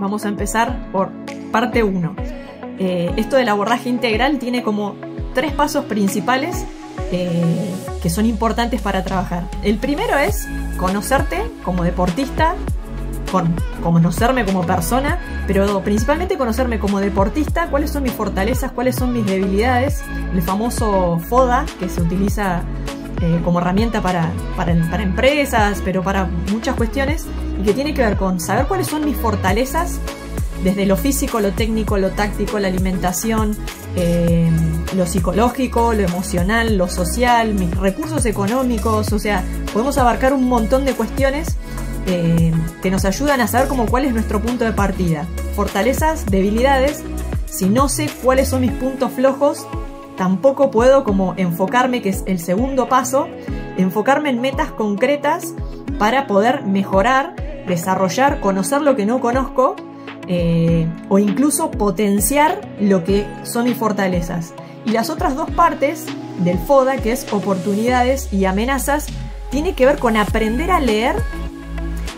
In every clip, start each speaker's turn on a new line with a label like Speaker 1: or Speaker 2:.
Speaker 1: vamos a empezar por parte 1. Esto del abordaje integral tiene como 3 pasos principales que son importantes para trabajar. El primero es conocerte como deportista, conocerme como persona, pero principalmente conocerme como deportista, cuáles son mis fortalezas, cuáles son mis debilidades, el famoso FODA que se utiliza como herramienta para empresas, pero para muchas cuestiones, y que tiene que ver con saber cuáles son mis fortalezas, desde lo físico, lo técnico, lo táctico, la alimentación, lo psicológico, lo emocional, lo social, mis recursos económicos. O sea, podemos abarcar un montón de cuestiones que nos ayudan a saber como cuál es nuestro punto de partida. Fortalezas, debilidades. Si no sé cuáles son mis puntos flojos, tampoco puedo como enfocarme, que es el segundo paso, enfocarme en metas concretas para poder mejorar, desarrollar, conocer lo que no conozco, o incluso potenciar lo que son mis fortalezas. Y las otras 2 partes del FODA, que es oportunidades y amenazas, tiene que ver con aprender a leer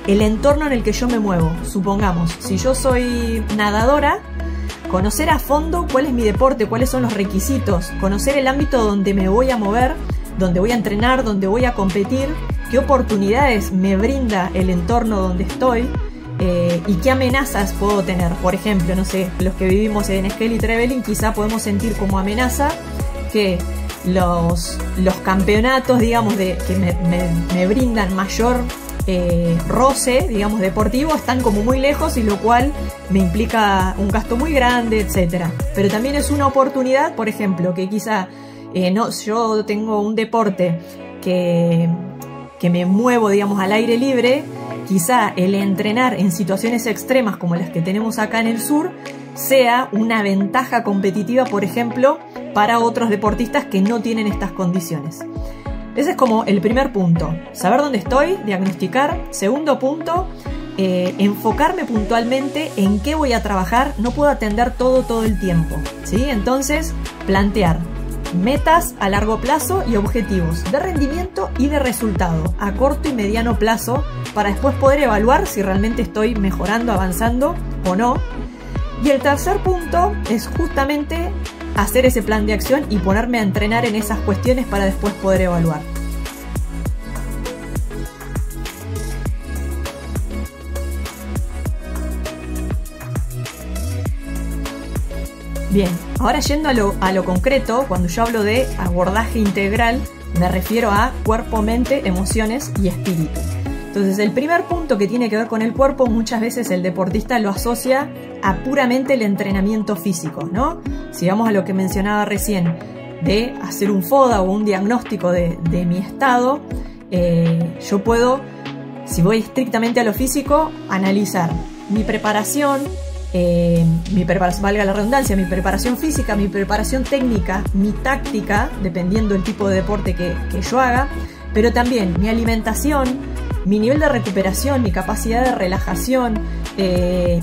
Speaker 1: el entorno en el que yo me muevo. Supongamos, si yo soy nadadora, conocer a fondo cuál es mi deporte, cuáles son los requisitos, conocer el ámbito donde me voy a mover, donde voy a entrenar, donde voy a competir, qué oportunidades me brinda el entorno donde estoy, y qué amenazas puedo tener. Por ejemplo, no sé, los que vivimos en Skelly Trevelin quizá podemos sentir como amenaza que los campeonatos, digamos, que me brindan mayor roce, digamos, deportivo, están como muy lejos, y lo cual me implica un gasto muy grande, etcétera. Pero también es una oportunidad, por ejemplo, que quizá yo tengo un deporte que me muevo, digamos, al aire libre. Quizá el entrenar en situaciones extremas como las que tenemos acá en el sur sea una ventaja competitiva, por ejemplo, para otros deportistas que no tienen estas condiciones. Ese es como el primer punto, saber dónde estoy, diagnosticar. Segundo punto, enfocarme puntualmente en qué voy a trabajar. No puedo atender todo el tiempo, ¿sí? Entonces, plantear metas a largo plazo y objetivos de rendimiento y de resultado a corto y mediano plazo, para después poder evaluar si realmente estoy mejorando, avanzando o no. Y el tercer punto es justamente hacer ese plan de acción y ponerme a entrenar en esas cuestiones para después poder evaluar. Bien, ahora yendo a lo concreto, cuando yo hablo de abordaje integral, me refiero a cuerpo, mente, emociones y espíritu. Entonces, el primer punto que tiene que ver con el cuerpo, muchas veces el deportista lo asocia a puramente el entrenamiento físico, ¿no? Si vamos a lo que mencionaba recién, de hacer un FODA o un diagnóstico de mi estado, yo puedo, si voy estrictamente a lo físico, analizar mi preparación, valga la redundancia, mi preparación física, mi preparación técnica, mi táctica, dependiendo del tipo de deporte que yo haga, pero también mi alimentación, mi nivel de recuperación, mi capacidad de relajación,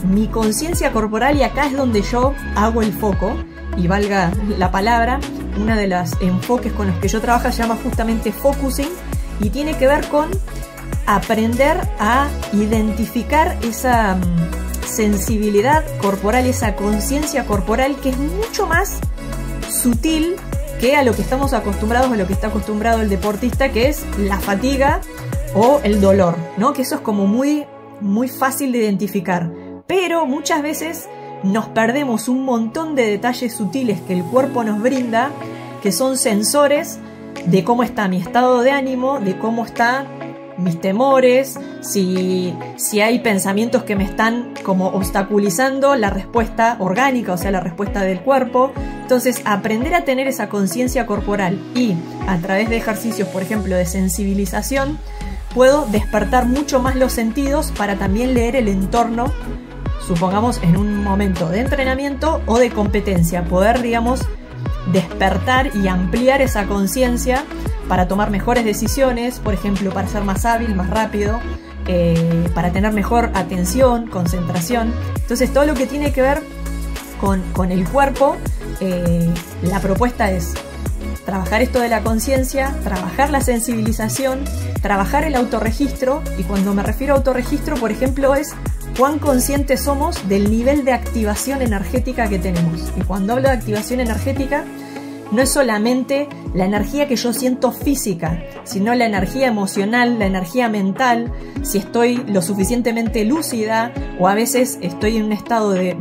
Speaker 1: mi conciencia corporal. Y acá es donde yo hago el foco, y valga la palabra, uno de los enfoques con los que yo trabajo se llama justamente focusing, y tiene que ver con aprender a identificar esa sensibilidad corporal, esa conciencia corporal que es mucho más sutil que a lo que estamos acostumbrados, a lo que está acostumbrado el deportista, que es la fatiga o el dolor, ¿no? Que eso es como muy fácil de identificar, pero muchas veces nos perdemos un montón de detalles sutiles que el cuerpo nos brinda, que son sensores de cómo está mi estado de ánimo, de cómo está mis temores, si hay pensamientos que me están como obstaculizando la respuesta orgánica, o sea, la respuesta del cuerpo. Entonces, aprender a tener esa conciencia corporal y a través de ejercicios, por ejemplo, de sensibilización, puedo despertar mucho más los sentidos para también leer el entorno, supongamos en un momento de entrenamiento o de competencia, poder, digamos, despertar y ampliar esa conciencia para tomar mejores decisiones, por ejemplo, para ser más hábil, más rápido, para tener mejor atención, concentración. Entonces, todo lo que tiene que ver con el cuerpo, la propuesta es trabajar esto de la conciencia, trabajar la sensibilización, trabajar el autorregistro. Y cuando me refiero a autorregistro, por ejemplo, es cuán conscientes somos del nivel de activación energética que tenemos. Y cuando hablo de activación energética, no es solamente la energía que yo siento física, sino la energía emocional, la energía mental, si estoy lo suficientemente lúcida o a veces estoy en un estado de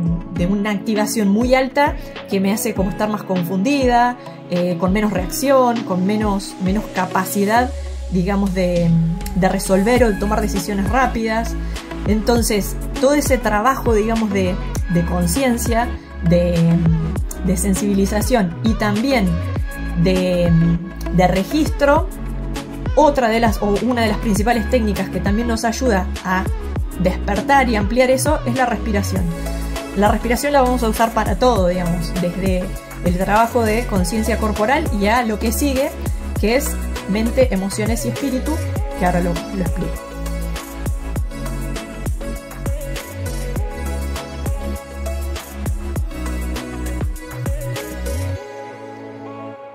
Speaker 1: una activación muy alta que me hace como estar más confundida, con menos reacción, con menos capacidad, digamos, de resolver o de tomar decisiones rápidas. Entonces, todo ese trabajo, digamos, de conciencia, de sensibilización y también de registro, una de las principales técnicas que también nos ayuda a despertar y ampliar eso es la respiración. La respiración la vamos a usar para todo, digamos, desde el trabajo de conciencia corporal y a lo que sigue, que es mente, emociones y espíritu, que ahora lo explico.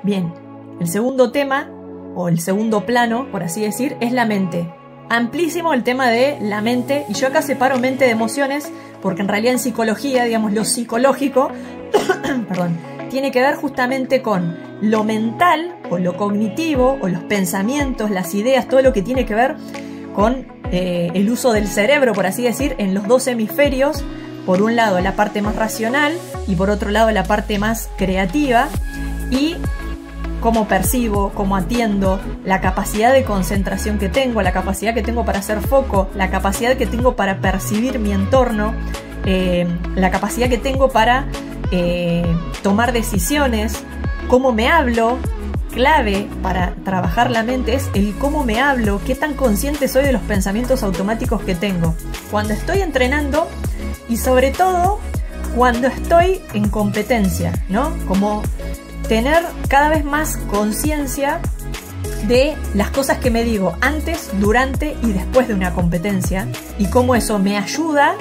Speaker 1: Bien, el segundo tema, o el segundo plano, por así decir, es la mente. Amplísimo el tema de la mente, y yo acá separo mente de emociones, porque en realidad en psicología, digamos, lo psicológico, perdón, tiene que ver justamente con lo mental, o lo cognitivo, o los pensamientos, las ideas, todo lo que tiene que ver con el uso del cerebro, por así decir, en los dos hemisferios. Por un lado la parte más racional, y por otro lado la parte más creativa, y cómo percibo, cómo atiendo, la capacidad de concentración que tengo, la capacidad que tengo para hacer foco, la capacidad que tengo para percibir mi entorno, la capacidad que tengo para tomar decisiones, cómo me hablo. Clave para trabajar la mente es el cómo me hablo, qué tan consciente soy de los pensamientos automáticos que tengo cuando estoy entrenando y sobre todo cuando estoy en competencia, ¿no? Como tener cada vez más conciencia de las cosas que me digo antes, durante y después de una competencia, y cómo eso me ayuda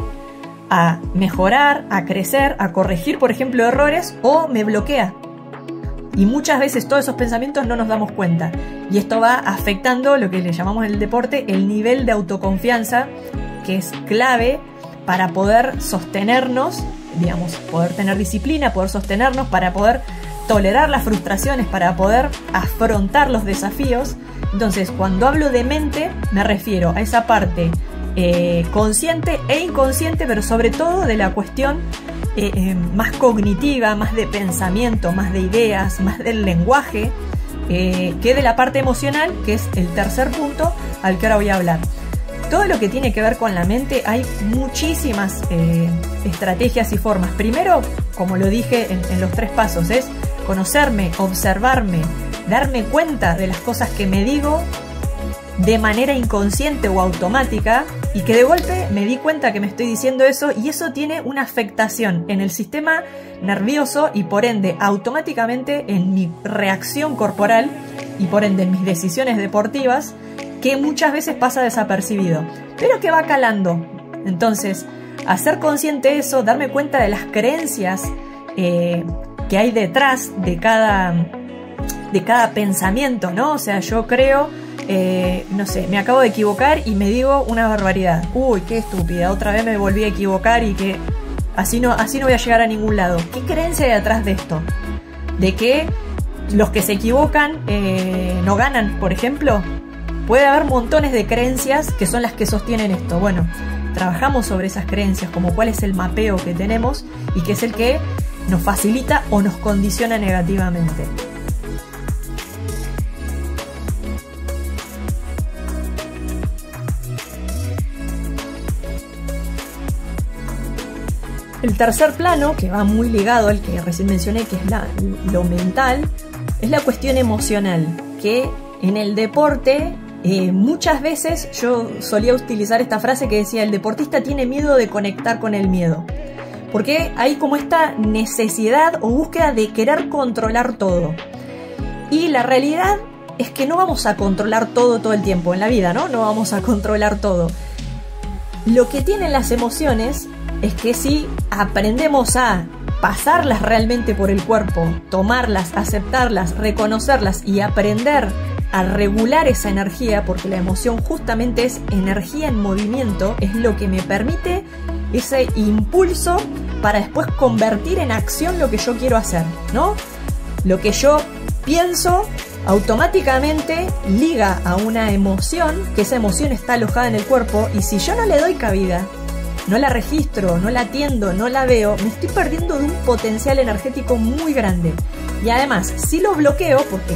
Speaker 1: a mejorar, a crecer, a corregir, por ejemplo, errores, o me bloquea. Y muchas veces todos esos pensamientos no nos damos cuenta, y esto va afectando lo que le llamamos en el deporte el nivel de autoconfianza, que es clave para poder sostenernos, digamos, poder tener disciplina, poder sostenernos, para poder tolerar las frustraciones, para poder afrontar los desafíos. Entonces, cuando hablo de mente, me refiero a esa parte consciente e inconsciente, pero sobre todo de la cuestión más cognitiva, más de pensamiento, más de ideas, más del lenguaje, que de la parte emocional, que es el tercer punto al que ahora voy a hablar. Todo lo que tiene que ver con la mente, hay muchísimas estrategias y formas. Primero, como lo dije en los 3 pasos, es conocerme, observarme, darme cuenta de las cosas que me digo de manera inconsciente o automática, y que de golpe me di cuenta que me estoy diciendo eso, y eso tiene una afectación en el sistema nervioso y por ende automáticamente en mi reacción corporal y por ende en mis decisiones deportivas, que muchas veces pasa desapercibido, pero que va calando. Entonces, hacer consciente eso, darme cuenta de las creencias que hay detrás de cada pensamiento, ¿no? O sea, yo creo, no sé, me acabo de equivocar y me digo una barbaridad. Uy, qué estúpida, otra vez me volví a equivocar y que así no voy a llegar a ningún lado. ¿Qué creencia hay detrás de esto? ¿De que los que se equivocan no ganan, por ejemplo? Puede haber montones de creencias que son las que sostienen esto. Bueno, trabajamos sobre esas creencias, como cuál es el mapeo que tenemos y que es el que nos facilita o nos condiciona negativamente. El tercer plano, que va muy ligado al que recién mencioné, que es lo mental, es la cuestión emocional, que en el deporte muchas veces yo solía utilizar esta frase que decía: el deportista tiene miedo de conectar con el miedo, porque hay como esta necesidad o búsqueda de querer controlar todo, y la realidad es que no vamos a controlar todo el tiempo en la vida, ¿no? No vamos a controlar todo. Lo que tienen las emociones es que si aprendemos a pasarlas realmente por el cuerpo, tomarlas, aceptarlas, reconocerlas y aprender a regular esa energía, porque la emoción justamente es energía en movimiento, es lo que me permite ese impulso para después convertir en acción lo que yo quiero hacer, ¿no? Lo que yo pienso automáticamente liga a una emoción, que esa emoción está alojada en el cuerpo, y si yo no le doy cabida, no la registro, no la atiendo, no la veo, me estoy perdiendo de un potencial energético muy grande. Y además, si lo bloqueo, porque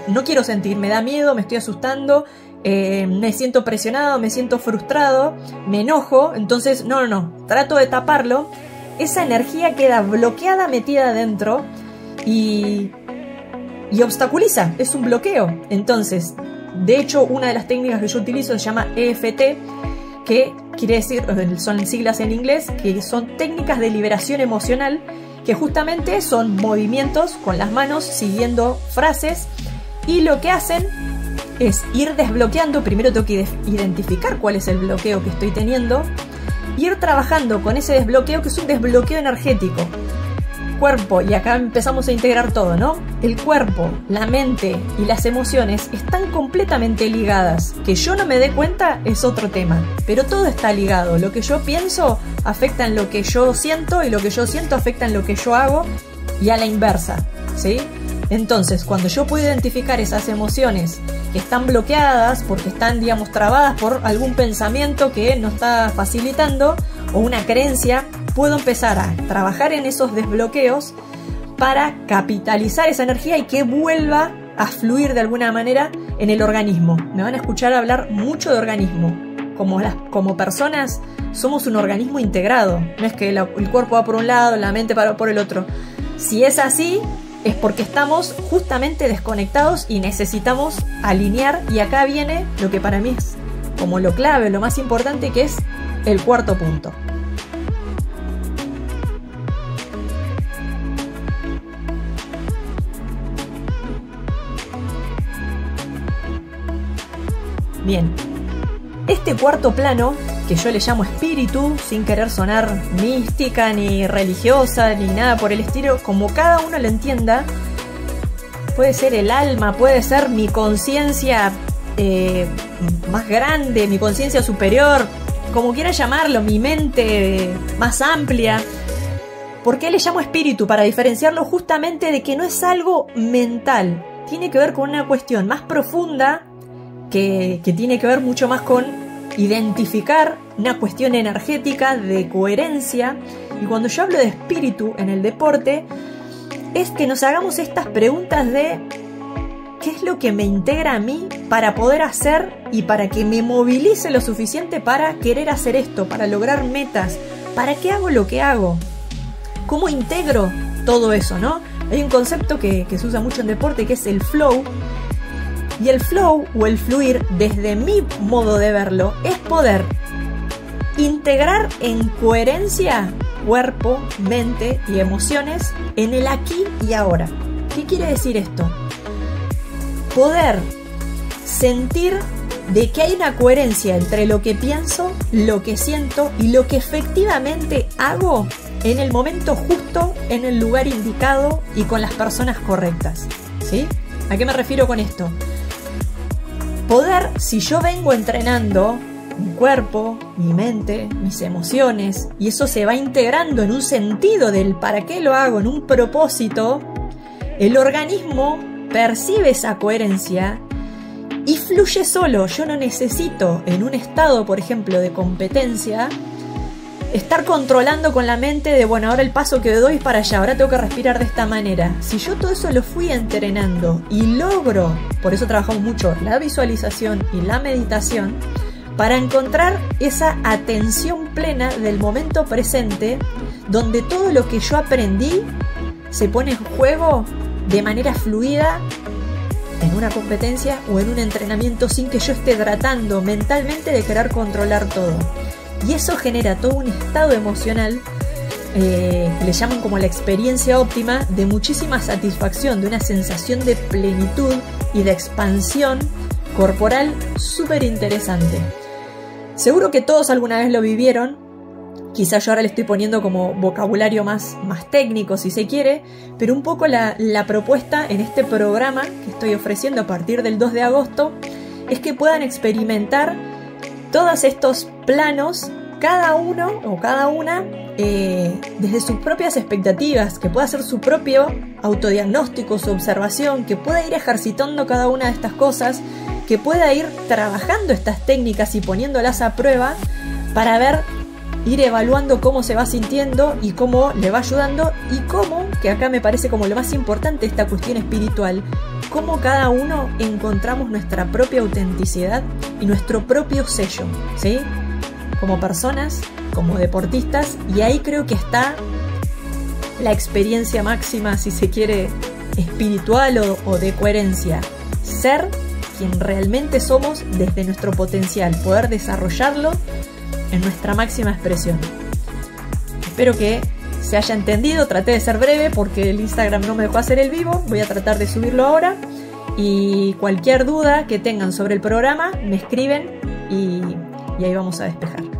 Speaker 1: no quiero sentir, me da miedo, me estoy asustando, me siento presionado, me siento frustrado, me enojo, entonces no, trato de taparlo, esa energía queda bloqueada, metida adentro y obstaculiza, es un bloqueo. Entonces, de hecho, una de las técnicas que yo utilizo se llama EFT, que quiere decir, son siglas en inglés, que son técnicas de liberación emocional, que justamente son movimientos con las manos siguiendo frases, y lo que hacen es ir desbloqueando. Primero tengo que identificar cuál es el bloqueo que estoy teniendo, ir trabajando con ese desbloqueo, que es un desbloqueo energético. Cuerpo, y acá empezamos a integrar todo, ¿no? El cuerpo, la mente y las emociones están completamente ligadas. Que yo no me dé cuenta es otro tema, pero todo está ligado. Lo que yo pienso afecta en lo que yo siento, y lo que yo siento afecta en lo que yo hago, y a la inversa, ¿sí? Entonces, cuando yo puedo identificar esas emociones que están bloqueadas porque están, digamos, trabadas por algún pensamiento que no está facilitando, o una creencia, puedo empezar a trabajar en esos desbloqueos para capitalizar esa energía y que vuelva a fluir de alguna manera en el organismo. Me van a escuchar hablar mucho de organismo. Como personas somos un organismo integrado. No es que el cuerpo va por un lado, la mente va por el otro. Si es así, es porque estamos justamente desconectados y necesitamos alinear. Y acá viene lo que para mí es como lo clave, lo más importante, que es el cuarto punto. Bien, este cuarto plano, que yo le llamo espíritu, sin querer sonar mística, ni religiosa, ni nada por el estilo, como cada uno lo entienda, puede ser el alma, puede ser mi conciencia más grande, mi conciencia superior, como quiera llamarlo, mi mente más amplia. ¿Por qué le llamo espíritu? Para diferenciarlo justamente de que no es algo mental, tiene que ver con una cuestión más profunda, que tiene que ver mucho más con identificar una cuestión energética de coherencia. Y cuando yo hablo de espíritu en el deporte, es que nos hagamos estas preguntas de ¿qué es lo que me integra a mí para poder hacer y para que me movilice lo suficiente para querer hacer esto, para lograr metas? ¿Para qué hago lo que hago? ¿Cómo integro todo eso, no? Hay un concepto que se usa mucho en deporte, que es el flow. Y el flow, o el fluir, desde mi modo de verlo, es poder integrar en coherencia cuerpo, mente y emociones en el aquí y ahora. ¿Qué quiere decir esto? Poder sentir de que hay una coherencia entre lo que pienso, lo que siento y lo que efectivamente hago en el momento justo, en el lugar indicado y con las personas correctas, ¿sí? ¿A qué me refiero con esto? Poder, si yo vengo entrenando mi cuerpo, mi mente, mis emociones, y eso se va integrando en un sentido del para qué lo hago, en un propósito, el organismo percibe esa coherencia y fluye solo. Yo no necesito, en un estado, por ejemplo, de competencia, estar controlando con la mente de, bueno, ahora el paso que doy es para allá, ahora tengo que respirar de esta manera. Si yo todo eso lo fui entrenando y logro, por eso trabajamos mucho la visualización y la meditación, para encontrar esa atención plena del momento presente, donde todo lo que yo aprendí se pone en juego de manera fluida en una competencia o en un entrenamiento, sin que yo esté tratando mentalmente de querer controlar todo. Y eso genera todo un estado emocional que le llaman como la experiencia óptima, de muchísima satisfacción, de una sensación de plenitud y de expansión corporal súper interesante. Seguro que todos alguna vez lo vivieron, Quizás yo ahora le estoy poniendo como vocabulario más técnico, si se quiere, pero un poco la propuesta en este programa que estoy ofreciendo a partir del 2 de agosto es que puedan experimentar todos estos planos, cada uno o cada una, desde sus propias expectativas, que pueda hacer su propio autodiagnóstico, su observación, que pueda ir ejercitando cada una de estas cosas, que pueda ir trabajando estas técnicas y poniéndolas a prueba para ir evaluando cómo se va sintiendo y cómo le va ayudando, y cómo, que acá me parece como lo más importante esta cuestión espiritual, cómo cada uno encontramos nuestra propia autenticidad y nuestro propio sello, ¿sí? Como personas, como deportistas, y ahí creo que está la experiencia máxima, si se quiere, espiritual o de coherencia. Ser quien realmente somos desde nuestro potencial, poder desarrollarlo en nuestra máxima expresión. Espero que se haya entendido. Traté de ser breve porque el Instagram no me dejó hacer el vivo. Voy a tratar de subirlo ahora. Y cualquier duda que tengan sobre el programa me escriben y ahí vamos a despejar.